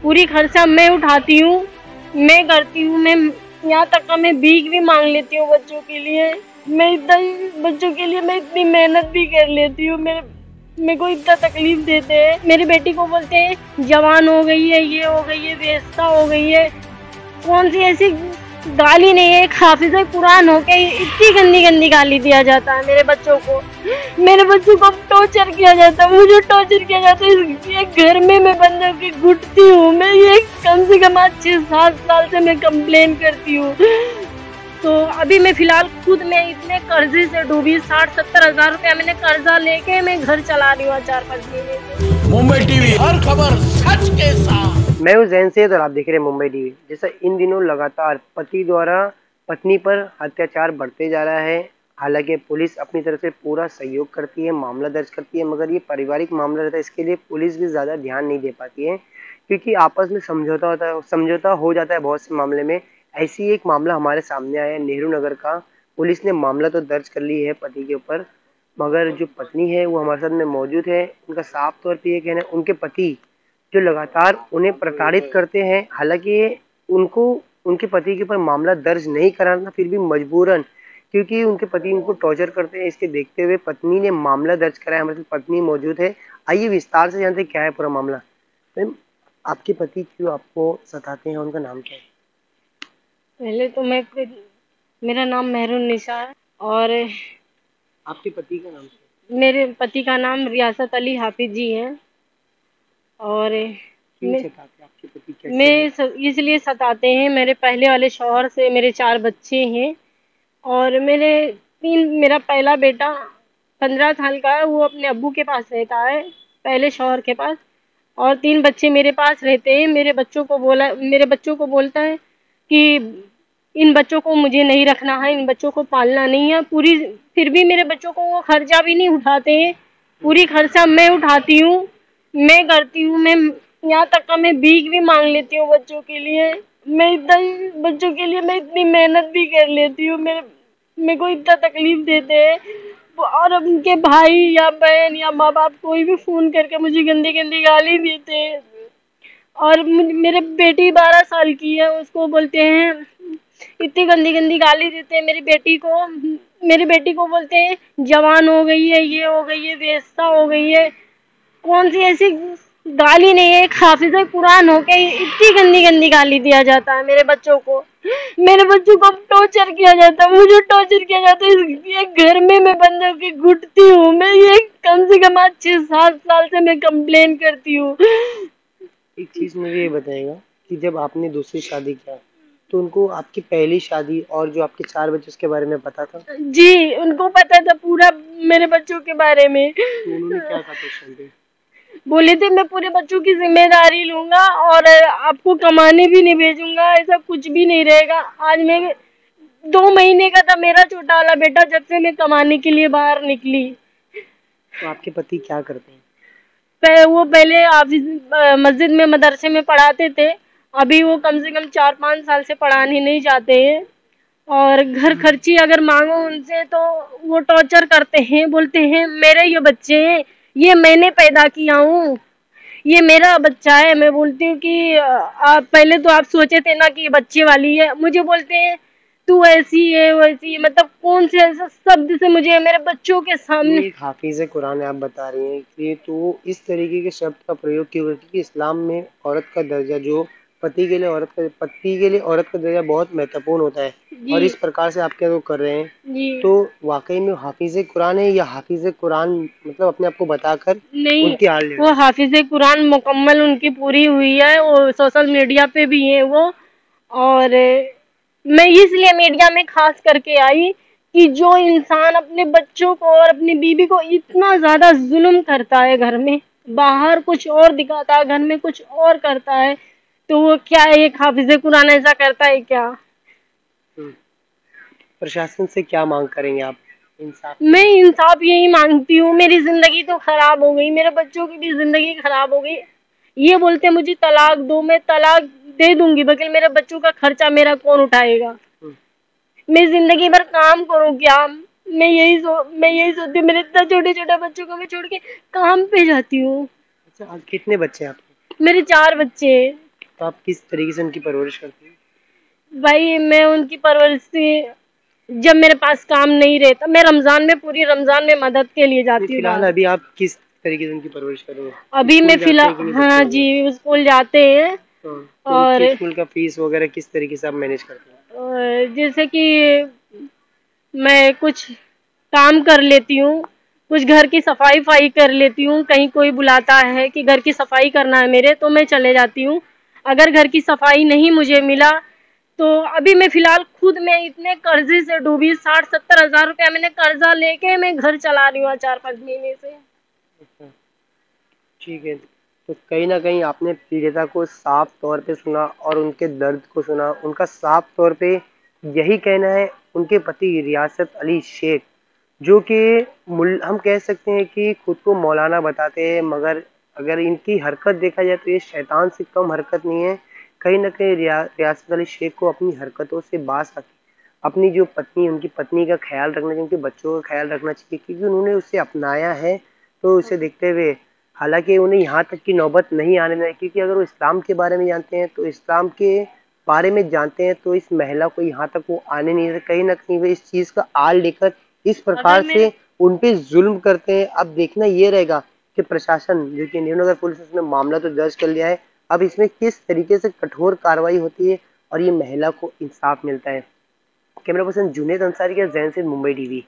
पूरी खर्चा मैं उठाती हूँ, मैं करती हूँ। मैं यहाँ तक का मैं भीख भी मांग लेती हूँ बच्चों के लिए। मैं इतना बच्चों के लिए मैं इतनी मेहनत भी कर लेती हूँ। मेरे को इतना तकलीफ देते हैं। मेरी बेटी को बोलते हैं जवान हो गई है, ये हो गई है, बेस्ता हो गई है। कौन सी ऐसी गाली नहीं है, एक हाफिज़े कुरान हो के इतनी गंदी गंदी गाली दिया जाता है मेरे बच्चों को। मेरे बच्चों को टॉर्चर किया जाता है, मुझे टॉर्चर किया जाता है। एक घर में मैं बंद होकर घुटती हूँ। मैं ये कम से कम आज 6-7 साल से मैं कंप्लेन करती हूँ। तो अभी मैं फिलहाल खुद मैं इतने कर्जे से डूबी, 60-70 हजार रुपया मैंने कर्जा लेके मैं घर चला रही हूँ 4-5 महीने से। मुंबई टीवी, हर खबर सच के साथ। मैं हूं जैन सैयद और आप देख रहे हैं मुंबई टीवी। जैसा इन दिनों लगातार पति द्वारा पत्नी पर अत्याचार बढ़ते जा रहा है। हालांकि पुलिस अपनी तरफ से पूरा सहयोग करती है, मामला दर्ज करती है, मगर ये पारिवारिक मामला रहता है, इसके लिए पुलिस भी ज़्यादा ध्यान नहीं दे पाती है, क्योंकि आपस में समझौता हो जाता है बहुत से मामले में। ऐसी एक मामला हमारे सामने आया है नेहरू नगर का। पुलिस ने मामला तो दर्ज कर ली है पति के ऊपर, मगर जो पत्नी है वो हमारे साथ में मौजूद है। उनका साफ तौर पर यह कहना है, उनके पति जो लगातार उन्हें प्रताड़ित करते हैं। हालांकि उनको उनके पति के ऊपर मामला दर्ज नहीं कराना, फिर भी मजबूरन, क्योंकि उनके पति उनको टॉर्चर करते हैं, इसके देखते हुए पत्नी ने मामला दर्ज कराया। हमारे साथ पत्नी मौजूद है, आइए विस्तार से जानते हैं क्या है पूरा मामला। मैम, आपके पति क्यों आपको सताते हैं, उनका नाम क्या है? पहले तो मेरा नाम मेहरुन्निसा है और आपके पति का नाम क्या है? मेरे पति का नाम रियासत अली हाफिज जी है। और क्यों सताते हैं आपके पति, कैसे? इसलिए सताते हैं, मेरे पहले वाले शौहर से मेरे 4 बच्चे हैं और मेरा पहला बेटा 15 साल का है, वो अपने अब्बू के पास रहता है, पहले शौहर के पास। और 3 बच्चे मेरे पास रहते हैं। मेरे बच्चों को बोलता है कि इन बच्चों को मुझे नहीं रखना है, इन बच्चों को पालना नहीं है। फिर भी मेरे बच्चों को वो खर्चा भी नहीं उठाते हैं। पूरी खर्चा मैं उठाती हूँ, मैं करती हूँ। मैं यहाँ तक का मैं भीख भी मांग लेती हूँ बच्चों के लिए। मैं इतनी मेहनत भी कर लेती हूँ। मेरे को इतना तकलीफ देते हैं। और उनके भाई या बहन या माँ बाप कोई भी फोन करके मुझे गंदी गंदी गाली देते हैं। और मेरे बेटी 12 साल की है, उसको बोलते हैं, इतनी गंदी गंदी गाली देते हैं मेरी बेटी को बोलते हैं जवान हो गई है, ये हो गई है, बेस्ता हो गई है। कौन सी ऐसी गाली नहीं है, एक हाफिज़े कुरान हो के इतनी गंदी गंदी गाली दिया जाता है मेरे बच्चों को। मेरे बच्चों को टॉर्चर किया जाता है, मुझे टॉर्चर किया जाता है। एक घर में मैं बंद होकर घुटती हूँ। मैं ये कम से कम आज 6-7 साल से मैं कंप्लेन करती हूँ। एक चीज मुझे ये बताएगा कि जब आपने दूसरी शादी किया तो उनको आपकी पहली शादी और जो आपके 4 बच्चे उसके बारे में पता था? जी, उनको पता था पूरा मेरे बच्चों के बारे में। तो उन्होंने क्या कहा था उस टाइम पे? बोले थे मैं पूरे बच्चों की जिम्मेदारी लूंगा और आपको कमाने भी नहीं भेजूंगा, ऐसा कुछ भी नहीं रहेगा। आज मैं 2 महीने का था मेरा छोटा वाला बेटा जब से मैं कमाने के लिए बाहर निकली। तो आपके पति क्या करते हैं? वो पहले मस्जिद में मदरसे में पढ़ाते थे, अभी वो कम से कम 4-5 साल से पढ़ाने नहीं जाते हैं। और घर खर्ची अगर मांगो उनसे तो वो टॉर्चर करते हैं, बोलते हैं मेरे ये बच्चे हैं, ये मैंने पैदा किया हूँ, ये मेरा बच्चा है। मैं बोलती हूँ कि आप पहले तो आप सोचे थे ना कि ये बच्चे वाली है। मुझे बोलते हैं तू ऐसी है वैसी है, मतलब कौन से ऐसा शब्द से मुझे मेरे बच्चों के सामने। एक हाफिज़ कुरान आप बता रही हैं कि तो इस तरीके के शब्द का प्रयोग क्यों करती है कि इस्लाम में औरत का दर्जा जो पति के लिए औरत का दर्जा बहुत महत्वपूर्ण होता है, और इस प्रकार से आपके वो कर रहे हैं, तो वाकई में हाफिज़ कुरान है या हाफिज़ कुरान मतलब अपने आप को बताकर नहीं, उनकी हाल वो हाफिज़ कुरान मुकम्मल उनकी पूरी हुई है, वो सोशल मीडिया पे भी है वो। और मैं इसलिए मीडिया में खास करके आई कि जो इंसान अपने बच्चों को और अपनी बीवी को इतना ज्यादा जुल्म करता है, घर में बाहर कुछ और दिखाता है, घर में कुछ और करता है, तो वो क्या है, एक हाफिज़ कुरान ऐसा करता है क्या? प्रशासन से क्या मांग करेंगे आप? इंसाफ? मैं इंसाफ यही मांगती हूँ। मेरी जिंदगी तो खराब हो गई, मेरे बच्चों की भी जिंदगी खराब हो गई। ये बोलते मुझे तलाक दो, मैं तलाक दे दूंगी, बल्कि मेरे बच्चों का खर्चा मेरा कौन उठाएगा? मैं जिंदगी भर काम करूँ क्या? मैं यही सोचती हूँ। मेरे इतना छोटे छोटे बच्चों को मैं छोड़ के काम पे जाती हूँ। अच्छा, आज कितने बच्चे हैं आपके? मेरे 4 बच्चे। तो आप किस तरीके से उनकी परवरिश करते हैं? भाई मैं उनकी परवरिश जब मेरे पास काम नहीं रहता, मैं रमजान में पूरी रमजान में मदद के लिए नहीं, जाती हूँ फिलहाल बाहर। अभी आप किस तरीके से उनकी परवरिश कर रहे हो? अभी मैं स्कूल जाते हैं कि फिलहाल, नहीं बच्चे हाँ अभी? जी, स्कूल जाते हैं। हाँ, तो और उनके स्कूल का फीस वगैरह किस तरीके से आप मैनेज करते हैं? जैसे कि मैं कुछ काम कर लेती हूँ, कुछ घर की सफाई फाई कर लेती हूँ। कहीं कोई बुलाता है कि घर की सफाई करना है मेरे, तो मैं चले जाती हूँ। अगर घर की सफाई नहीं मुझे मिला तो अभी मैं फिलहाल खुद मैं इतने कर्जे से डूबी, 60-70 हज़ार रुपया मैंने कर्जा लेके मैं घर चला रही हूँ 4-5 महीने से। अच्छा, ठीक है। तो कहीं न कहीं आपने पीड़िता को साफ तौर पे सुना और उनके दर्द को सुना। उनका साफ तौर पे यही कहना है, उनके पति रियासत अली शेख, जो कि मुल हम कह सकते हैं कि खुद को मौलाना बताते हैं, मगर अगर इनकी हरकत देखा जाए तो ये शैतान से कम हरकत नहीं है। कहीं न कहीं रियासत अली शेख को अपनी हरकतों से बाज़ आके अपनी जो पत्नी, उनकी पत्नी का ख़्याल रखना चाहिए, उनके बच्चों का ख़्याल रखना चाहिए, क्योंकि उन्होंने उसे अपनाया है। तो उसे देखते हुए हालाँकि उन्हें यहाँ तक की नौबत नहीं आने दें, क्योंकि अगर वो इस्लाम के बारे में जानते हैं, तो इस्लाम के बारे में जानते हैं, तो इस महिला को यहाँ तक वो आने नहीं देते। कहीं न कहीं वो इस चीज़ का आड़ लेकर इस अगर प्रकार मैं से उन पे ज़ुल्म करते हैं। अब देखना ये रहेगा कि प्रशासन, जो कि इंदिरा नगर पुलिस, उसने मामला तो दर्ज कर लिया है, अब इसमें किस तरीके से कठोर कार्रवाई होती है और ये महिला को इंसाफ मिलता है। कैमरा पर्सन जुनेद अंसारी के जैन से मुंबई टीवी।